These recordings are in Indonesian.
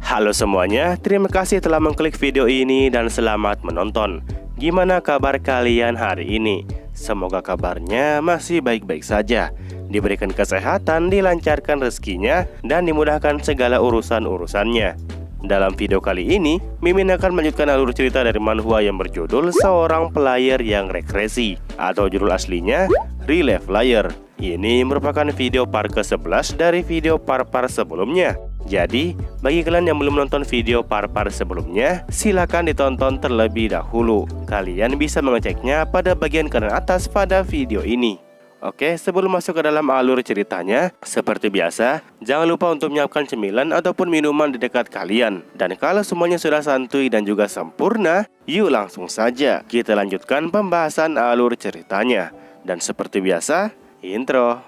Halo semuanya, terima kasih telah mengklik video ini dan selamat menonton. Gimana kabar kalian hari ini? Semoga kabarnya masih baik-baik saja, diberikan kesehatan, dilancarkan rezekinya, dan dimudahkan segala urusan-urusannya. Dalam video kali ini, Mimin akan melanjutkan alur cerita dari manhwa yang berjudul Seorang Player yang Regresi, atau judul aslinya Relive Player. Ini merupakan video part ke-11 dari video part-part sebelumnya. Jadi, bagi kalian yang belum nonton video part-part sebelumnya, silakan ditonton terlebih dahulu. Kalian bisa mengeceknya pada bagian kanan atas pada video ini. Oke, sebelum masuk ke dalam alur ceritanya, seperti biasa, jangan lupa untuk menyiapkan cemilan ataupun minuman di dekat kalian. Dan kalau semuanya sudah santuy dan juga sempurna, yuk langsung saja kita lanjutkan pembahasan alur ceritanya. Dan seperti biasa, intro.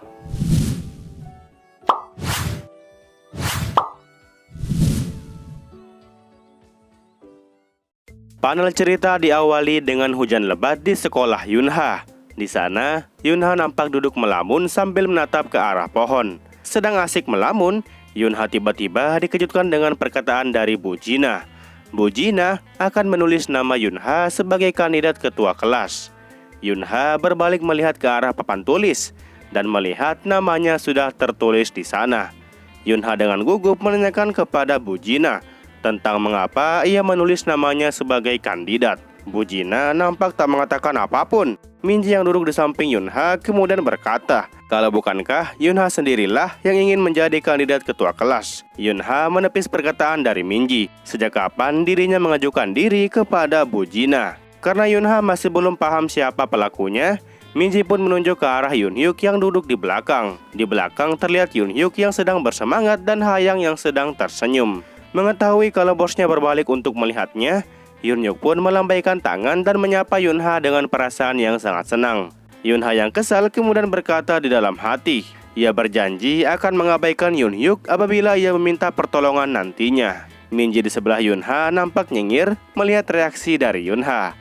Panel cerita diawali dengan hujan lebat di sekolah Yunha. Di sana, Yunha nampak duduk melamun sambil menatap ke arah pohon. Sedang asik melamun, Yunha tiba-tiba dikejutkan dengan perkataan dari Bu Jina. Bu Jina akan menulis nama Yunha sebagai kandidat ketua kelas. Yunha berbalik melihat ke arah papan tulis dan melihat namanya sudah tertulis di sana. Yunha dengan gugup menanyakan kepada Bu Jina tentang mengapa ia menulis namanya sebagai kandidat. Bu Jina nampak tak mengatakan apapun. Minji yang duduk di samping Yunha kemudian berkata, kalau bukankah Yunha sendirilah yang ingin menjadi kandidat ketua kelas? Yunha menepis perkataan dari Minji. Sejak kapan dirinya mengajukan diri kepada Bu Jina? Karena Yunha masih belum paham siapa pelakunya, Minji pun menunjuk ke arah Yunhyuk yang duduk di belakang. Di belakang terlihat Yunhyuk yang sedang bersemangat dan Hayang yang sedang tersenyum. Mengetahui kalau bosnya berbalik untuk melihatnya, Yunhyuk pun melambaikan tangan dan menyapa Yunha dengan perasaan yang sangat senang. Yunha yang kesal kemudian berkata di dalam hati, ia berjanji akan mengabaikan Yunhyuk apabila ia meminta pertolongan nantinya. Minji di sebelah Yunha nampak nyengir melihat reaksi dari Yunha.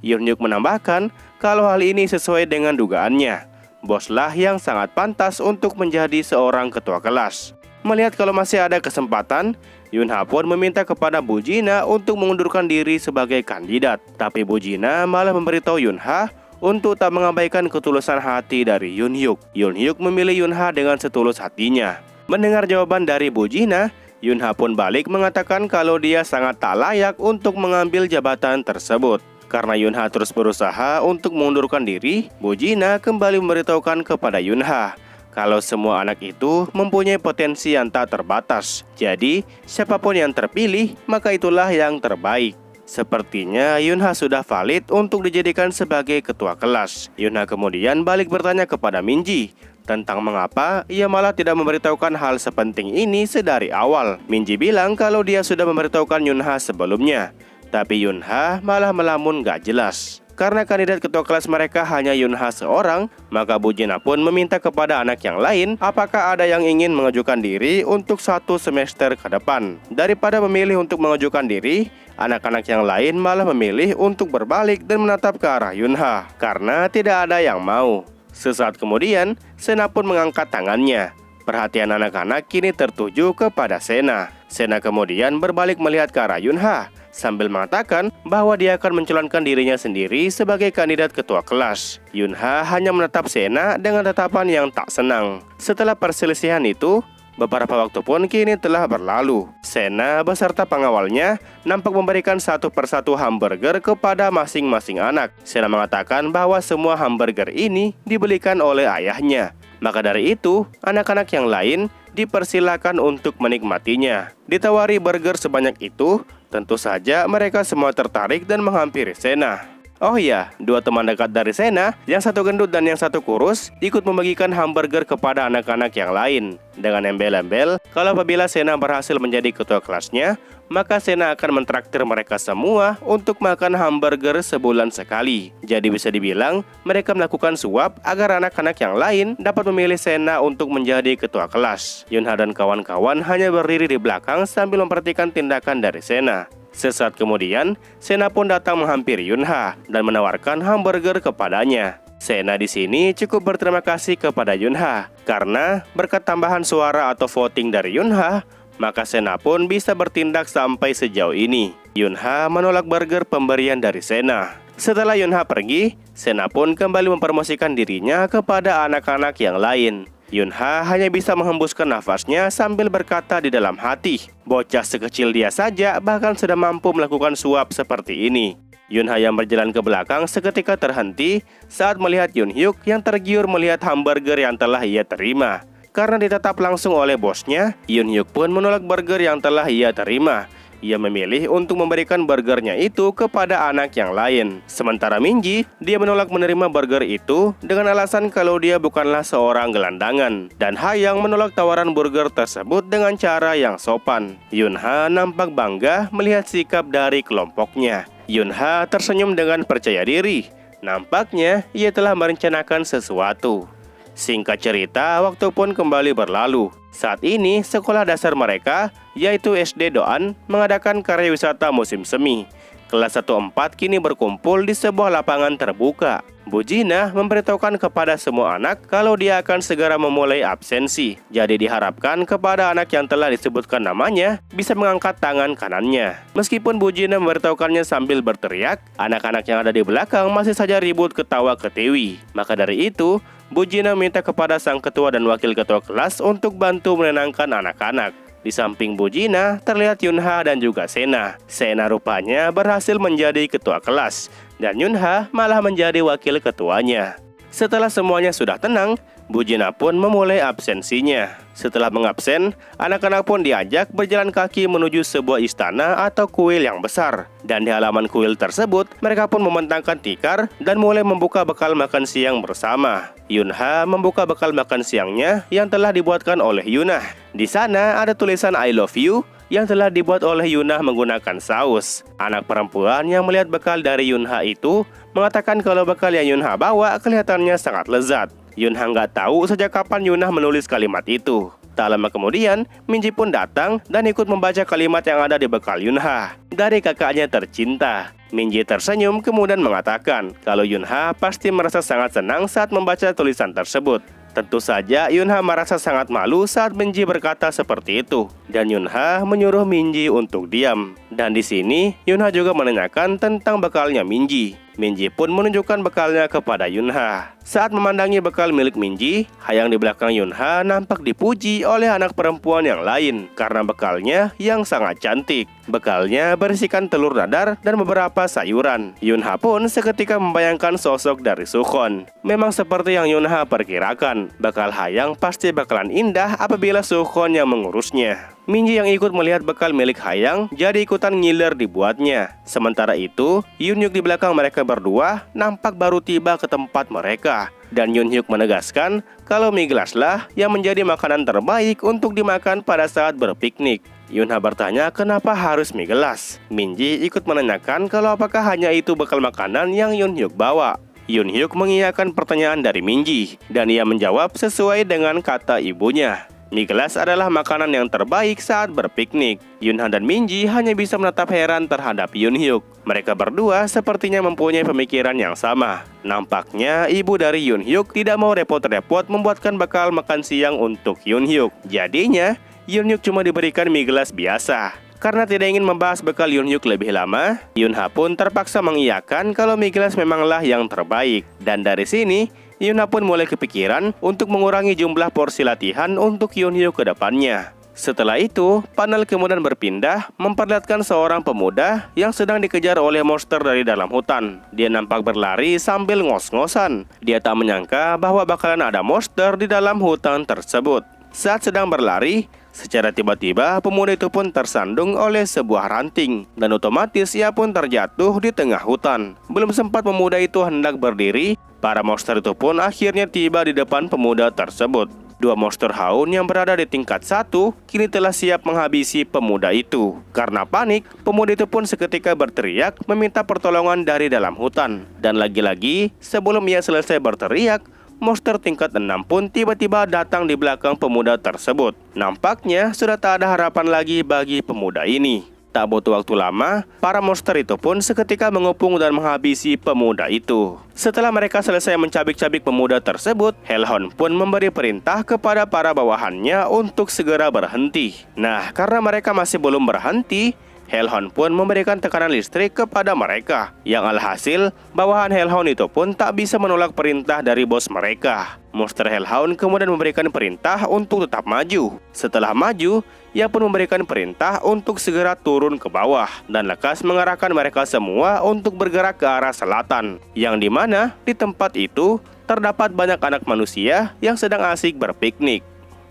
Yunhyuk menambahkan kalau hal ini sesuai dengan dugaannya. Boslah yang sangat pantas untuk menjadi seorang ketua kelas. Melihat kalau masih ada kesempatan, Yunha pun meminta kepada Bu Jina untuk mengundurkan diri sebagai kandidat. Tapi Bu Jina malah memberitahu Yunha untuk tak mengabaikan ketulusan hati dari Yunhyuk. Yunhyuk memilih Yunha dengan setulus hatinya. Mendengar jawaban dari Bu Jina, Yunha pun balik mengatakan kalau dia sangat tak layak untuk mengambil jabatan tersebut. Karena Yunha terus berusaha untuk mengundurkan diri, Bu Jina kembali memberitahukan kepada Yunha kalau semua anak itu mempunyai potensi yang tak terbatas. Jadi, siapapun yang terpilih, maka itulah yang terbaik. Sepertinya Yunha sudah valid untuk dijadikan sebagai ketua kelas. Yunha kemudian balik bertanya kepada Minji tentang mengapa ia malah tidak memberitahukan hal sepenting ini sedari awal. Minji bilang kalau dia sudah memberitahukan Yunha sebelumnya, tapi Yunha malah melamun gak jelas. Karena kandidat ketua kelas mereka hanya Yunha seorang, maka Bu Jina pun meminta kepada anak yang lain apakah ada yang ingin mengajukan diri untuk 1 semester ke depan. Daripada memilih untuk mengajukan diri, anak-anak yang lain malah memilih untuk berbalik dan menatap ke arah Yunha karena tidak ada yang mau. Sesaat kemudian, Sena pun mengangkat tangannya. Perhatian anak-anak kini tertuju kepada Sena. Sena kemudian berbalik melihat ke arah Yunha sambil mengatakan bahwa dia akan mencalonkan dirinya sendiri sebagai kandidat ketua kelas. Yunha hanya menatap Sena dengan tatapan yang tak senang. Setelah perselisihan itu, beberapa waktu pun kini telah berlalu. Sena beserta pengawalnya nampak memberikan satu persatu hamburger kepada masing-masing anak. Sena mengatakan bahwa semua hamburger ini dibelikan oleh ayahnya. Maka dari itu, anak-anak yang lain dipersilakan untuk menikmatinya. Ditawari burger sebanyak itu, tentu saja mereka semua tertarik dan menghampiri Sena. Oh iya, 2 teman dekat dari Sena, yang satu gendut dan yang satu kurus, ikut membagikan hamburger kepada anak-anak yang lain. Dengan embel-embel, kalau apabila Sena berhasil menjadi ketua kelasnya, maka Sena akan mentraktir mereka semua untuk makan hamburger sebulan sekali. Jadi bisa dibilang, mereka melakukan suap agar anak-anak yang lain dapat memilih Sena untuk menjadi ketua kelas. Yunha dan kawan-kawan hanya berdiri di belakang sambil memperhatikan tindakan dari Sena. Sesaat kemudian, Sena pun datang menghampiri Yunha dan menawarkan hamburger kepadanya. Sena di sini cukup berterima kasih kepada Yunha karena berkat tambahan suara atau voting dari Yunha, maka Sena pun bisa bertindak sampai sejauh ini. Yunha menolak burger pemberian dari Sena. Setelah Yunha pergi, Sena pun kembali mempromosikan dirinya kepada anak-anak yang lain. Yunha hanya bisa menghembuskan nafasnya sambil berkata di dalam hati, bocah sekecil dia saja bahkan sudah mampu melakukan suap seperti ini. Yunha yang berjalan ke belakang seketika terhenti saat melihat Yunhyuk yang tergiur melihat hamburger yang telah ia terima. Karena ditetap langsung oleh bosnya, Yunhyuk pun menolak burger yang telah ia terima. Ia memilih untuk memberikan burgernya itu kepada anak yang lain. Sementara Minji, dia menolak menerima burger itu dengan alasan kalau dia bukanlah seorang gelandangan. Dan Hayang menolak tawaran burger tersebut dengan cara yang sopan. Yunha nampak bangga melihat sikap dari kelompoknya. Yunha tersenyum dengan percaya diri. Nampaknya ia telah merencanakan sesuatu. Singkat cerita, waktu pun kembali berlalu. Saat ini, sekolah dasar mereka, yaitu SD Doan, mengadakan karya wisata musim semi. Kelas 1-4 kini berkumpul di sebuah lapangan terbuka. Bu Jina memberitahukan kepada semua anak kalau dia akan segera memulai absensi. Jadi diharapkan kepada anak yang telah disebutkan namanya bisa mengangkat tangan kanannya. Meskipun Bu Jina memberitahukannya sambil berteriak, anak-anak yang ada di belakang masih saja ribut ketawa ketiwi. Maka dari itu, Bu Jina minta kepada sang ketua dan wakil ketua kelas untuk bantu menenangkan anak-anak. Di samping Bu Jina, terlihat Yunha dan juga Sena. Sena rupanya berhasil menjadi ketua kelas, dan Yunha malah menjadi wakil ketuanya. Setelah semuanya sudah tenang, Bu Jina pun memulai absensinya. Setelah mengabsen, anak-anak pun diajak berjalan kaki menuju sebuah istana atau kuil yang besar. Dan di halaman kuil tersebut, mereka pun membentangkan tikar dan mulai membuka bekal makan siang bersama. Yunha membuka bekal makan siangnya yang telah dibuatkan oleh Yuna. Di sana ada tulisan I love you yang telah dibuat oleh Yuna menggunakan saus. Anak perempuan yang melihat bekal dari Yunha itu mengatakan kalau bekal yang Yunha bawa kelihatannya sangat lezat. Yunha nggak tahu sejak kapan Yunha menulis kalimat itu. Tak lama kemudian, Minji pun datang dan ikut membaca kalimat yang ada di bekal Yunha dari kakaknya tercinta. Minji tersenyum kemudian mengatakan kalau Yunha pasti merasa sangat senang saat membaca tulisan tersebut. Tentu saja Yunha merasa sangat malu saat Minji berkata seperti itu, dan Yunha menyuruh Minji untuk diam. Dan di sini Yunha juga menanyakan tentang bekalnya Minji. Minji pun menunjukkan bekalnya kepada Yunha. Saat memandangi bekal milik Minji, Hayang di belakang Yunha nampak dipuji oleh anak perempuan yang lain karena bekalnya yang sangat cantik. Bekalnya berisikan telur dadar dan beberapa sayuran. Yunha pun seketika membayangkan sosok dari Sukhon. Memang seperti yang Yunha perkirakan, bekal Hayang pasti bakalan indah apabila Sukhon yang mengurusnya. Minji yang ikut melihat bekal milik Hayang jadi ikutan ngiler dibuatnya. Sementara itu, Yunhyuk di belakang mereka berdua nampak baru tiba ke tempat mereka. Dan Yunhyuk menegaskan kalau mie gelas lah yang menjadi makanan terbaik untuk dimakan pada saat berpiknik. Yunha bertanya kenapa harus mie gelas. Minji ikut menanyakan kalau apakah hanya itu bekal makanan yang Yunhyuk bawa. Yunhyuk mengiyakan pertanyaan dari Minji, dan ia menjawab sesuai dengan kata ibunya. Mie gelas adalah makanan yang terbaik saat berpiknik. Yunha dan Minji hanya bisa menatap heran terhadap Yunhyuk. Mereka berdua sepertinya mempunyai pemikiran yang sama. Nampaknya ibu dari Yunhyuk tidak mau repot-repot membuatkan bekal makan siang untuk Yunhyuk. Jadinya, Yunhyuk cuma diberikan mie gelas biasa. Karena tidak ingin membahas bekal Yunhyuk lebih lama, Yunha pun terpaksa mengiyakan kalau mie gelas memanglah yang terbaik. Dan dari sini, Yunha pun mulai kepikiran untuk mengurangi jumlah porsi latihan untuk Yunhyuk ke depannya. Setelah itu, panel kemudian berpindah memperlihatkan seorang pemuda yang sedang dikejar oleh monster dari dalam hutan. Dia nampak berlari sambil ngos-ngosan. Dia tak menyangka bahwa bakalan ada monster di dalam hutan tersebut. Saat sedang berlari, secara tiba-tiba pemuda itu pun tersandung oleh sebuah ranting, dan otomatis ia pun terjatuh di tengah hutan. Belum sempat pemuda itu hendak berdiri, para monster itu pun akhirnya tiba di depan pemuda tersebut. Dua monster haun yang berada di tingkat 1 kini telah siap menghabisi pemuda itu. Karena panik, pemuda itu pun seketika berteriak meminta pertolongan dari dalam hutan. Dan lagi-lagi, sebelum ia selesai berteriak, monster tingkat 6 pun tiba-tiba datang di belakang pemuda tersebut. Nampaknya sudah tak ada harapan lagi bagi pemuda ini. Tak butuh waktu lama, para monster itu pun seketika mengepung dan menghabisi pemuda itu. Setelah mereka selesai mencabik-cabik pemuda tersebut, Hellhound pun memberi perintah kepada para bawahannya untuk segera berhenti. Nah, karena mereka masih belum berhenti, Hellhound pun memberikan tekanan listrik kepada mereka. Yang alhasil, bawahan Hellhound itu pun tak bisa menolak perintah dari bos mereka. Monster Hellhound kemudian memberikan perintah untuk tetap maju. Setelah maju, ia pun memberikan perintah untuk segera turun ke bawah dan lekas mengarahkan mereka semua untuk bergerak ke arah selatan, yang dimana di tempat itu terdapat banyak anak manusia yang sedang asik berpiknik.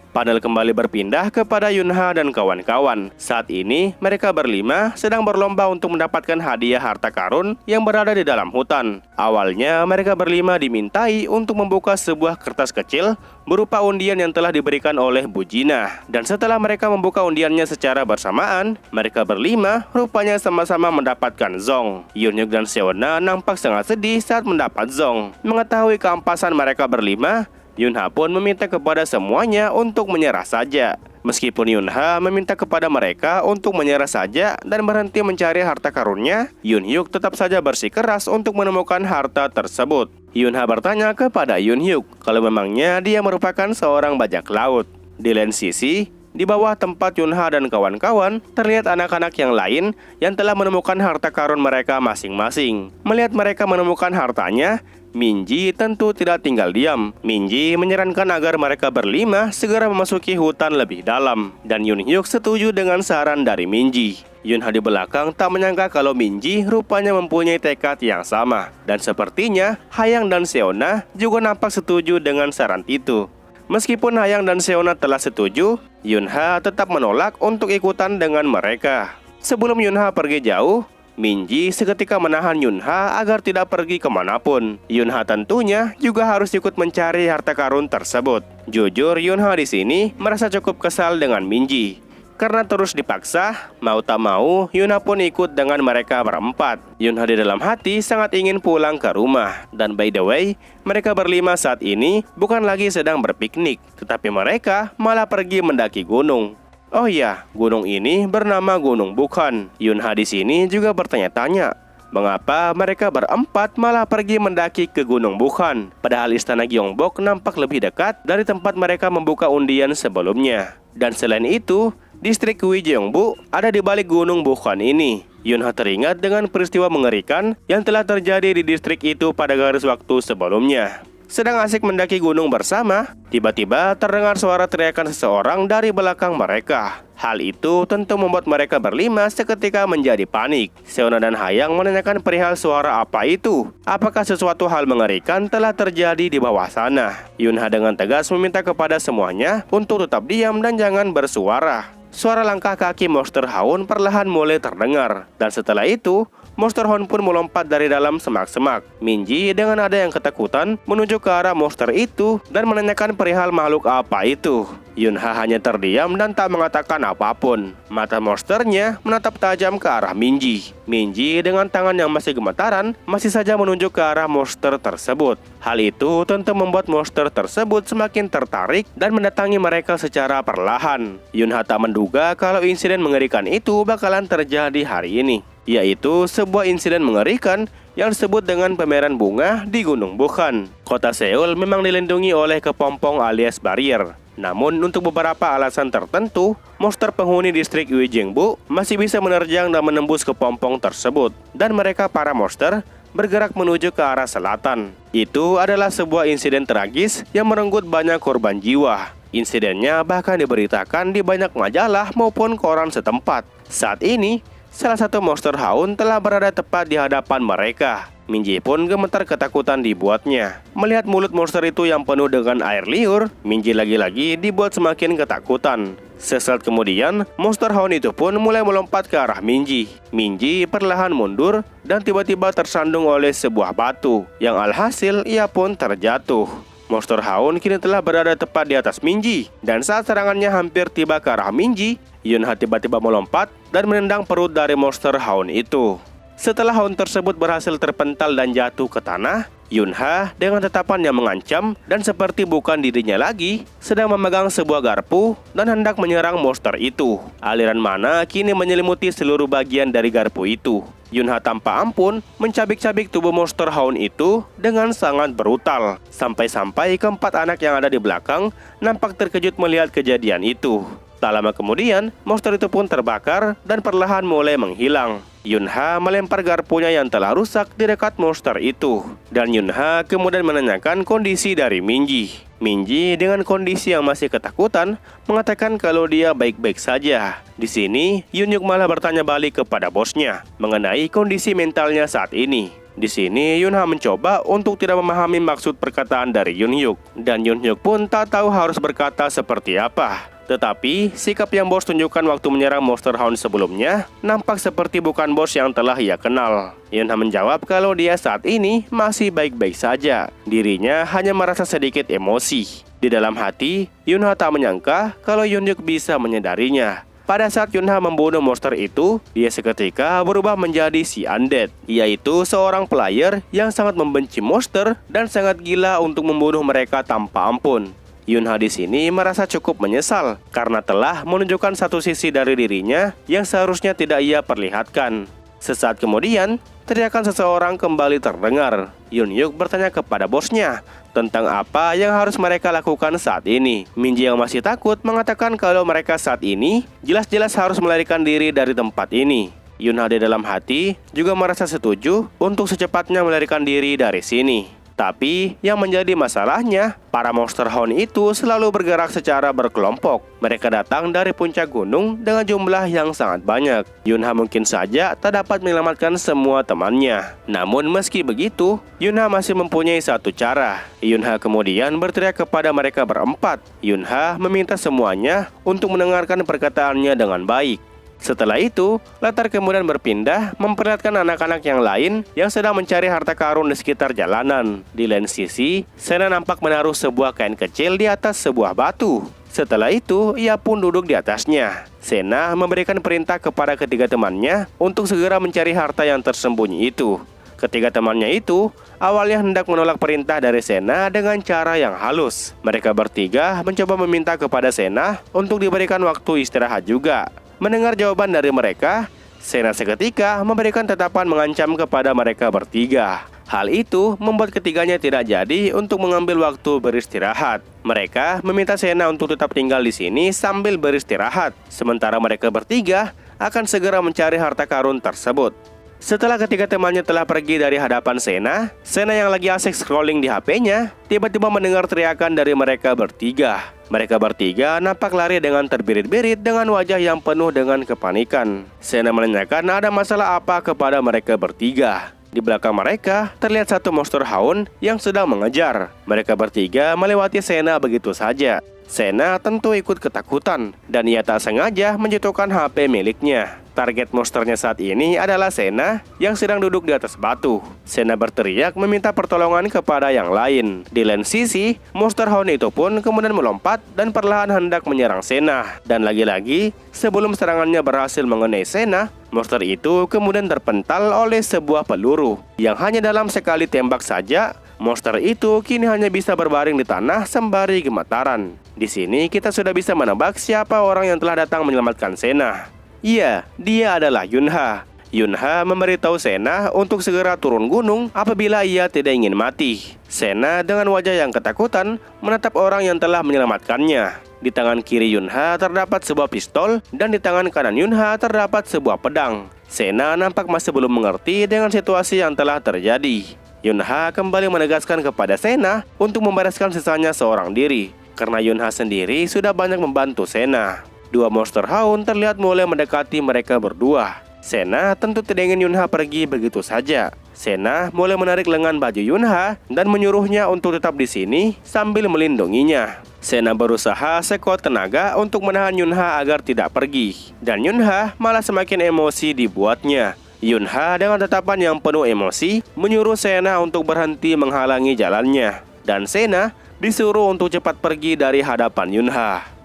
Panel kembali berpindah kepada Yunha dan kawan-kawan. Saat ini, mereka berlima sedang berlomba untuk mendapatkan hadiah harta karun yang berada di dalam hutan. Awalnya, mereka berlima dimintai untuk membuka sebuah kertas kecil berupa undian yang telah diberikan oleh Bu Gina. Dan setelah mereka membuka undiannya secara bersamaan, mereka berlima rupanya sama-sama mendapatkan Zong. Yunhyuk dan Seona nampak sangat sedih saat mendapat Zong. Mengetahui keampasan mereka berlima, Yunha pun meminta kepada semuanya untuk menyerah saja. Meskipun Yunha meminta kepada mereka untuk menyerah saja dan berhenti mencari harta karunnya, Yunhyuk tetap saja bersikeras untuk menemukan harta tersebut. Yunha bertanya kepada Yunhyuk kalau memangnya dia merupakan seorang bajak laut. Di lain sisi, di bawah tempat Yunha dan kawan-kawan, terlihat anak-anak yang lain yang telah menemukan harta karun mereka masing-masing. Melihat mereka menemukan hartanya, Minji tentu tidak tinggal diam. Minji menyarankan agar mereka berlima segera memasuki hutan lebih dalam, dan Yunhyuk setuju dengan saran dari Minji. Yunha di belakang tak menyangka kalau Minji rupanya mempunyai tekad yang sama, dan sepertinya Hayang dan Seona juga nampak setuju dengan saran itu. Meskipun Hayang dan Seona telah setuju, Yunha tetap menolak untuk ikutan dengan mereka. Sebelum Yunha pergi jauh, Minji seketika menahan Yunha agar tidak pergi kemanapun. Yunha tentunya juga harus ikut mencari harta karun tersebut. Jujur, Yunha di sini merasa cukup kesal dengan Minji. Karena terus dipaksa, mau tak mau, Yunha pun ikut dengan mereka berempat. Yunha di dalam hati sangat ingin pulang ke rumah. Dan by the way, mereka berlima saat ini bukan lagi sedang berpiknik, tetapi mereka malah pergi mendaki gunung. Oh iya, gunung ini bernama Gunung Bukhan. Yunha di sini juga bertanya-tanya, mengapa mereka berempat malah pergi mendaki ke Gunung Bukhan, padahal istana Gyeongbok nampak lebih dekat dari tempat mereka membuka undian sebelumnya. Dan selain itu, distrik Gyeongbu ada di balik Gunung Bukhan ini. Yunha teringat dengan peristiwa mengerikan yang telah terjadi di distrik itu pada garis waktu sebelumnya. Sedang asik mendaki gunung bersama, tiba-tiba terdengar suara teriakan seseorang dari belakang mereka. Hal itu tentu membuat mereka berlima seketika menjadi panik. Seona dan Hayang menanyakan perihal suara apa itu. Apakah sesuatu hal mengerikan telah terjadi di bawah sana? Yunha dengan tegas meminta kepada semuanya untuk tetap diam dan jangan bersuara. Suara langkah kaki Monster Hound perlahan mulai terdengar. Dan setelah itu, Monster Hound pun melompat dari dalam semak-semak. Minji dengan nada yang ketakutan menuju ke arah monster itu dan menanyakan perihal makhluk apa itu. Yunha hanya terdiam dan tak mengatakan apapun. Mata monsternya menatap tajam ke arah Minji. Minji dengan tangan yang masih gemetaran masih saja menunjuk ke arah monster tersebut. Hal itu tentu membuat monster tersebut semakin tertarik dan mendatangi mereka secara perlahan. Yunha tak menduga kalau insiden mengerikan itu bakalan terjadi hari ini, yaitu sebuah insiden mengerikan yang disebut dengan pameran bunga di Gunung Bukhan. Kota Seoul memang dilindungi oleh kepompong alias barrier. Namun untuk beberapa alasan tertentu, monster penghuni distrik Uijeongbu masih bisa menerjang dan menembus kepompong tersebut. Dan mereka para monster bergerak menuju ke arah selatan. Itu adalah sebuah insiden tragis yang merenggut banyak korban jiwa. Insidennya bahkan diberitakan di banyak majalah maupun koran setempat. Saat ini, salah satu Monster Hound telah berada tepat di hadapan mereka. Minji pun gemetar ketakutan dibuatnya. Melihat mulut monster itu yang penuh dengan air liur, Minji lagi-lagi dibuat semakin ketakutan. Sesaat kemudian, Monster Hound itu pun mulai melompat ke arah Minji. Minji perlahan mundur dan tiba-tiba tersandung oleh sebuah batu, yang alhasil ia pun terjatuh. Monster Hound kini telah berada tepat di atas Minji, dan saat serangannya hampir tiba ke arah Minji, Yunha tiba-tiba melompat dan menendang perut dari Monster Hound itu. Setelah Hound tersebut berhasil terpental dan jatuh ke tanah, Yunha dengan tatapan yang mengancam dan seperti bukan dirinya lagi sedang memegang sebuah garpu dan hendak menyerang monster itu. Aliran mana kini menyelimuti seluruh bagian dari garpu itu. Yunha tanpa ampun mencabik-cabik tubuh monster hound itu dengan sangat brutal. Sampai-sampai keempat anak yang ada di belakang nampak terkejut melihat kejadian itu. Tak lama kemudian, monster itu pun terbakar dan perlahan mulai menghilang. Yunha melempar garpunya yang telah rusak di dekat monster itu. Dan Yunha kemudian menanyakan kondisi dari Minji. Minji dengan kondisi yang masih ketakutan mengatakan kalau dia baik-baik saja. Di sini, Yunyuk malah bertanya balik kepada bosnya mengenai kondisi mentalnya saat ini. Di sini, Yunha mencoba untuk tidak memahami maksud perkataan dari Yunyuk. Dan Yunyuk pun tak tahu harus berkata seperti apa. Tetapi, sikap yang bos tunjukkan waktu menyerang Monster Hound sebelumnya nampak seperti bukan bos yang telah ia kenal. Yunha menjawab kalau dia saat ini masih baik-baik saja. Dirinya hanya merasa sedikit emosi. Di dalam hati, Yunha tak menyangka kalau Yunyuk bisa menyadarinya. Pada saat Yunha membunuh monster itu, dia seketika berubah menjadi si Undead, yaitu seorang player yang sangat membenci monster dan sangat gila untuk membunuh mereka tanpa ampun. Yunha di sini merasa cukup menyesal karena telah menunjukkan satu sisi dari dirinya yang seharusnya tidak ia perlihatkan. Sesaat kemudian, teriakan seseorang kembali terdengar. Yunyuk bertanya kepada bosnya tentang apa yang harus mereka lakukan saat ini. Minji yang masih takut mengatakan kalau mereka saat ini jelas-jelas harus melarikan diri dari tempat ini. Yunha di dalam hati juga merasa setuju untuk secepatnya melarikan diri dari sini. Tapi yang menjadi masalahnya, para monster hound itu selalu bergerak secara berkelompok. Mereka datang dari puncak gunung dengan jumlah yang sangat banyak. Yunha mungkin saja tak dapat menyelamatkan semua temannya. Namun meski begitu, Yunha masih mempunyai satu cara. Yunha kemudian berteriak kepada mereka berempat. Yunha meminta semuanya untuk mendengarkan perkataannya dengan baik. Setelah itu, latar kemudian berpindah memperlihatkan anak-anak yang lain yang sedang mencari harta karun di sekitar jalanan. Di lain sisi, Sena nampak menaruh sebuah kain kecil di atas sebuah batu. Setelah itu, ia pun duduk di atasnya. Sena memberikan perintah kepada ketiga temannya untuk segera mencari harta yang tersembunyi itu. Ketiga temannya itu awalnya hendak menolak perintah dari Sena dengan cara yang halus. Mereka bertiga mencoba meminta kepada Sena untuk diberikan waktu istirahat juga. Mendengar jawaban dari mereka, Sena seketika memberikan tatapan mengancam kepada mereka bertiga. Hal itu membuat ketiganya tidak jadi untuk mengambil waktu beristirahat. Mereka meminta Sena untuk tetap tinggal di sini sambil beristirahat, sementara mereka bertiga akan segera mencari harta karun tersebut. Setelah ketiga temannya telah pergi dari hadapan Sena, Sena yang lagi asik scrolling di HP-nya tiba-tiba mendengar teriakan dari mereka bertiga. Mereka bertiga nampak lari dengan terbirit-birit dengan wajah yang penuh dengan kepanikan. Sena menanyakan ada masalah apa kepada mereka bertiga. Di belakang mereka terlihat satu monster hound yang sedang mengejar. Mereka bertiga melewati Sena begitu saja. Sena tentu ikut ketakutan dan ia tak sengaja menjatuhkan HP miliknya. Target monsternya saat ini adalah Sena yang sedang duduk di atas batu. Sena berteriak meminta pertolongan kepada yang lain. Di lain sisi, monster hound itu pun kemudian melompat dan perlahan hendak menyerang Sena. Dan lagi-lagi, sebelum serangannya berhasil mengenai Sena, monster itu kemudian terpental oleh sebuah peluru yang hanya dalam sekali tembak saja. Monster itu kini hanya bisa berbaring di tanah sembari gemetaran. Di sini kita sudah bisa menebak siapa orang yang telah datang menyelamatkan Sena. Iya, dia adalah Yunha. Yunha memberitahu Sena untuk segera turun gunung apabila ia tidak ingin mati. Sena dengan wajah yang ketakutan menatap orang yang telah menyelamatkannya. Di tangan kiri Yunha terdapat sebuah pistol dan di tangan kanan Yunha terdapat sebuah pedang. Sena nampak masih belum mengerti dengan situasi yang telah terjadi. Yunha kembali menegaskan kepada Sena untuk membereskan sisanya seorang diri, karena Yunha sendiri sudah banyak membantu Sena. Dua monster hound terlihat mulai mendekati mereka berdua. Sena tentu tidak ingin Yunha pergi begitu saja. Sena mulai menarik lengan baju Yunha dan menyuruhnya untuk tetap di sini sambil melindunginya. Sena berusaha sekuat tenaga untuk menahan Yunha agar tidak pergi, dan Yunha malah semakin emosi dibuatnya. Yunha dengan tatapan yang penuh emosi menyuruh Sena untuk berhenti menghalangi jalannya, dan Sena disuruh untuk cepat pergi dari hadapan Yunha.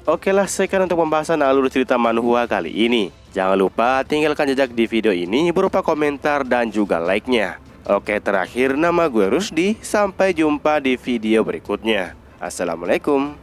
Oke lah, sekian untuk pembahasan alur cerita manhwa kali ini. Jangan lupa tinggalkan jejak di video ini berupa komentar dan juga like-nya. Oke, terakhir nama gue Rusdi. Sampai jumpa di video berikutnya. Assalamualaikum.